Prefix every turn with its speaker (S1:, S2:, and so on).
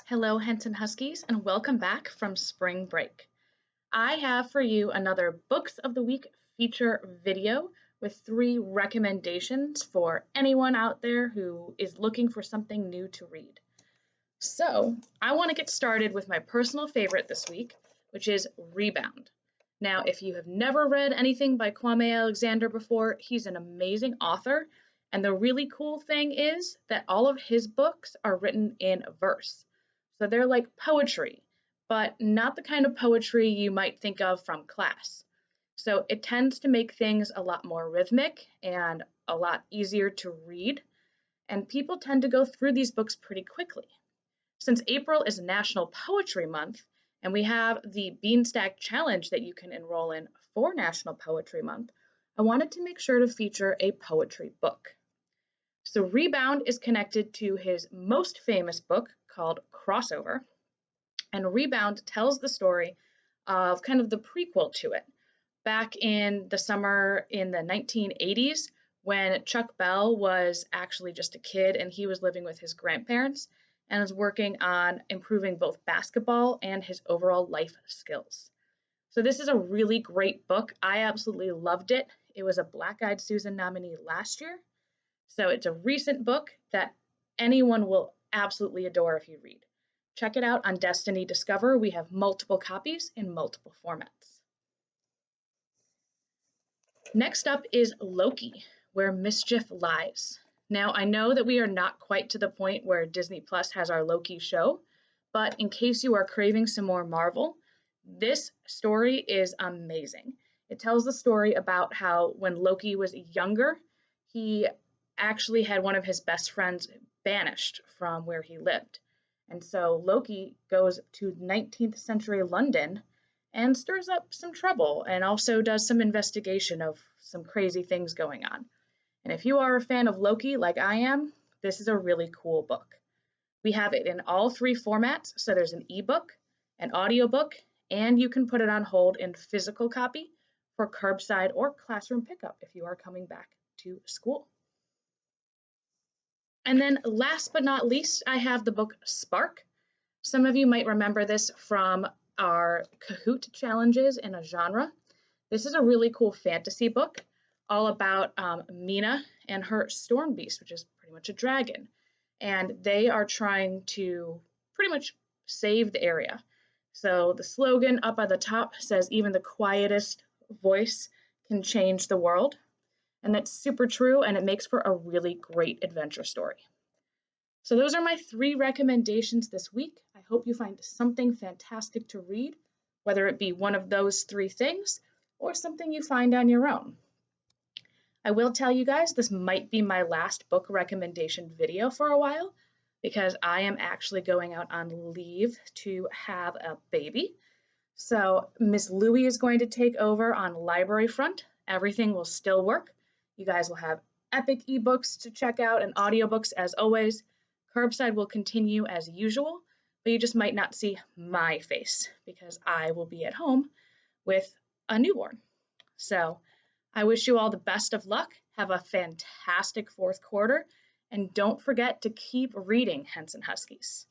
S1: Hello, Henson Huskies, and welcome back from spring break. I have for you another Books of the Week feature video with 3 recommendations for anyone out there who is looking for something new to read. So, I want to get started with my personal favorite this week, which is Rebound. Now, if you have never read anything by Kwame Alexander before, he's an amazing author, and the really cool thing is that all of his books are written in verse. So they're like poetry, but not the kind of poetry you might think of from class. So it tends to make things a lot more rhythmic and a lot easier to read, and people tend to go through these books pretty quickly. Since April is National Poetry Month, and we have the Beanstack Challenge that you can enroll in for National Poetry Month, I wanted to make sure to feature a poetry book. So Rebound is connected to his most famous book called Crossover, and Rebound tells the story of kind of the prequel to it. Back in the summer in the 1980s, when Chuck Bell was actually just a kid and he was living with his grandparents and was working on improving both basketball and his overall life skills. So this is a really great book. I absolutely loved it. It was a Black Eyed Susan nominee last year. So it's a recent book that anyone will absolutely adore if you read. Check it out on Destiny Discover. We have multiple copies in multiple formats. Next up is Loki, Where Mischief Lies. Now, I know that we are not quite to the point where Disney Plus has our Loki show, but in case you are craving some more Marvel, this story is amazing. It tells the story about how when Loki was younger, he actually had one of his best friends banished from where he lived. And so Loki goes to 19th century London and stirs up some trouble and also does some investigation of some crazy things going on. And if you are a fan of Loki like I am, this is a really cool book. We have it in all 3 formats, so there's an ebook, an audiobook, and you can put it on hold in physical copy for curbside or classroom pickup if you are coming back to school. And then last but not least, I have the book Spark. Some of you might remember this from our Kahoot challenges in a genre. This is a really cool fantasy book all about Mina and her storm beast, which is pretty much a dragon. And they are trying to pretty much save the area. So the slogan up at the top says, even the quietest voice can change the world. And that's super true, and it makes for a really great adventure story. So those are my 3 recommendations this week. I hope you find something fantastic to read, whether it be one of those 3 things or something you find on your own. I will tell you guys this might be my last book recommendation video for a while because I am actually going out on leave to have a baby. So Miss Louie is going to take over on library front. Everything will still work. You guys will have epic ebooks to check out and audiobooks as always. Curbside will continue as usual, but you just might not see my face because I will be at home with a newborn. So I wish you all the best of luck. Have a fantastic 4th quarter, and don't forget to keep reading, Henson Huskies.